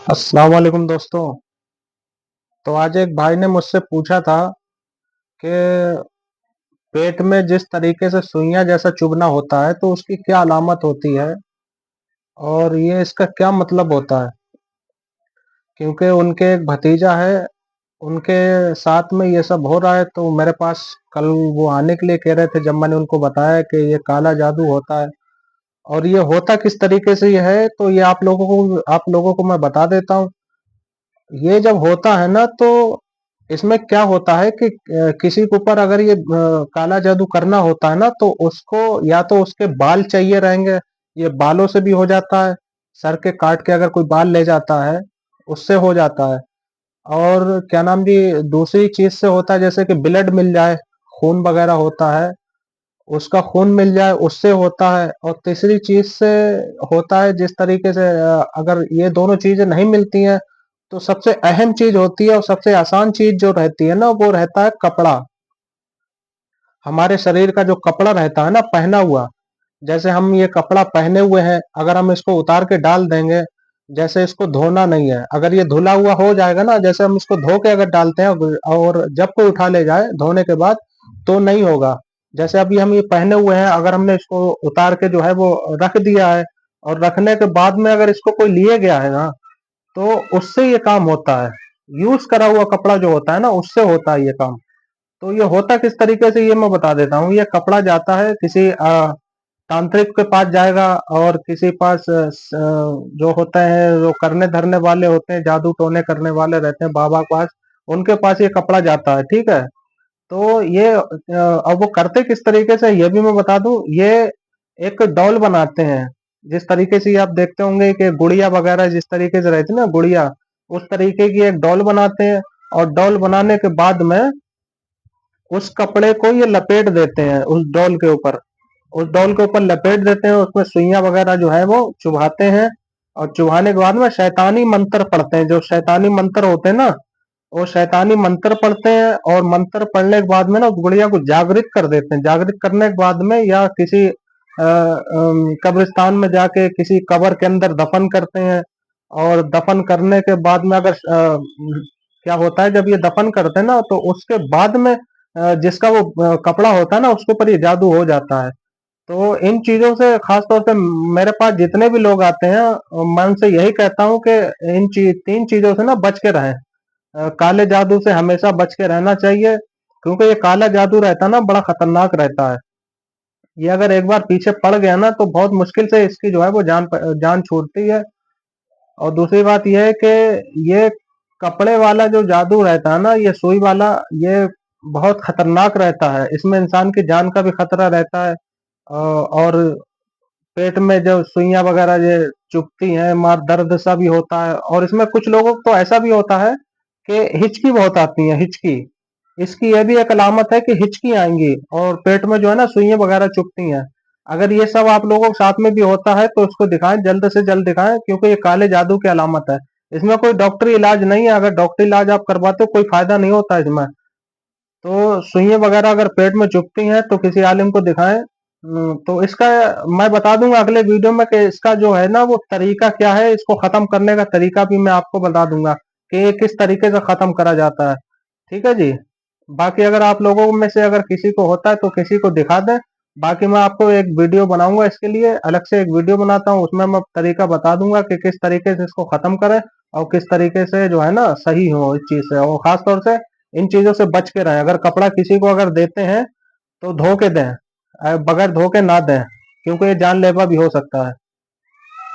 अस्सलाम वालेकुम दोस्तों। तो आज एक भाई ने मुझसे पूछा था कि पेट में जिस तरीके से सुइयां जैसा चुभना होता है तो उसकी क्या अलामत होती है और ये इसका क्या मतलब होता है। क्योंकि उनके एक भतीजा है, उनके साथ में ये सब हो रहा है, तो मेरे पास कल वो आने के लिए कह रहे थे। जब मैंने उनको बताया कि ये काला जादू होता है और ये होता किस तरीके से ये है, तो ये आप लोगों को मैं बता देता हूँ। ये जब होता है ना, तो इसमें क्या होता है कि किसी के ऊपर अगर ये काला जादू करना होता है ना, तो उसको या तो उसके बाल चाहिए रहेंगे। ये बालों से भी हो जाता है, सर के काट के अगर कोई बाल ले जाता है उससे हो जाता है। और क्या नाम जी, दूसरी चीज से होता है, जैसे कि ब्लड मिल जाए, खून वगैरह होता है, उसका खून मिल जाए उससे होता है। और तीसरी चीज से होता है, जिस तरीके से अगर ये दोनों चीजें नहीं मिलती हैं, तो सबसे अहम चीज होती है और सबसे आसान चीज जो रहती है ना, वो रहता है कपड़ा। हमारे शरीर का जो कपड़ा रहता है ना पहना हुआ, जैसे हम ये कपड़ा पहने हुए हैं, अगर हम इसको उतार के डाल देंगे, जैसे इसको धोना नहीं है, अगर ये धुला हुआ हो जाएगा ना, जैसे हम इसको धो के अगर डालते हैं और जब कोई उठा ले जाए धोने के बाद, तो नहीं होगा। जैसे अभी हम ये पहने हुए हैं, अगर हमने इसको उतार के जो है वो रख दिया है, और रखने के बाद में अगर इसको कोई लिए गया है ना, तो उससे ये काम होता है। यूज करा हुआ कपड़ा जो होता है ना, उससे होता है ये काम। तो ये होता किस तरीके से ये मैं बता देता हूँ। ये कपड़ा जाता है किसी तांत्रिक के पास जाएगा, और किसी पास जो होते हैं, जो करने धरने वाले होते हैं, जादू टोने करने वाले रहते हैं, बाबा के पास, उनके पास ये कपड़ा जाता है। ठीक है। तो ये अब वो करते किस तरीके से ये भी मैं बता दूं। ये एक डॉल बनाते हैं, जिस तरीके से ये आप देखते होंगे कि गुड़िया वगैरह जिस तरीके से रहती है ना गुड़िया, उस तरीके की एक डॉल बनाते हैं। और डॉल बनाने के बाद में उस कपड़े को ये लपेट देते हैं उस डॉल के ऊपर। उस डॉल के ऊपर लपेट देते हैं, उसमें सुइयां वगैरह जो है वो चुभाते हैं। और चुभाने के बाद में शैतानी मंत्र पढ़ते हैं, जो शैतानी मंत्र होते हैं ना, वो शैतानी मंत्र पढ़ते हैं। और मंत्र पढ़ने के बाद में ना उस गुड़िया को जागृत कर देते हैं। जागृत करने के बाद में या किसी कब्रिस्तान में जाके किसी कब्र के अंदर दफन करते हैं। और दफन करने के बाद में अगर क्या होता है, जब ये दफन करते हैं ना, तो उसके बाद में जिसका वो कपड़ा होता है ना, उसके ऊपर ये जादू हो जाता है। तो इन चीजों से खास तौर पे मेरे पास जितने भी लोग आते हैं, मैं उनसे यही कहता हूँ कि तीन चीजों से ना बच के रहें। काले जादू से हमेशा बच के रहना चाहिए, क्योंकि ये काला जादू रहता है ना, बड़ा खतरनाक रहता है। ये अगर एक बार पीछे पड़ गया ना, तो बहुत मुश्किल से इसकी जो है वो जान छूटती है। और दूसरी बात यह है कि ये कपड़े वाला जो जादू रहता है ना, ये सुई वाला, ये बहुत खतरनाक रहता है। इसमें इंसान की जान का भी खतरा रहता है। और पेट में जो सुइयां वगैरह ये चुभती हैं, मार दर्द सा भी होता है। और इसमें कुछ लोगों को तो ऐसा भी होता है कि हिचकी बहुत आती है, हिचकी। इसकी यह भी एक अलामत है कि हिचकी आएंगी और पेट में जो है ना सुइयां वगैरह चुभती हैं। अगर ये सब आप लोगों के साथ में भी होता है, तो इसको दिखाएं, जल्द से जल्द दिखाएं, क्योंकि ये काले जादू की अलामत है। इसमें कोई डॉक्टरी इलाज नहीं है। अगर डॉक्टरी इलाज आप करवाते हो, कोई फायदा नहीं होता इसमें। तो सुइयां वगैरह अगर पेट में चुभती हैं, तो किसी आलिम को दिखाएं। तो इसका मैं बता दूंगा अगले वीडियो में कि इसका जो है ना वो तरीका क्या है। इसको खत्म करने का तरीका भी मैं आपको बता दूंगा कि ये किस तरीके से खत्म करा जाता है। ठीक है जी। बाकी अगर आप लोगों में से अगर किसी को होता है तो किसी को दिखा दें। बाकी मैं आपको एक वीडियो बनाऊंगा, इसके लिए अलग से एक वीडियो बनाता हूँ, उसमें मैं तरीका बता दूंगा कि किस तरीके से इसको खत्म करें और किस तरीके से जो है ना सही हो इस चीज से। और खास तौर से इन चीजों से बच के रहें। अगर कपड़ा किसी को अगर देते हैं, तो धो के दें, बगैर धो के ना दें, क्योंकि ये जानलेवा भी हो सकता है।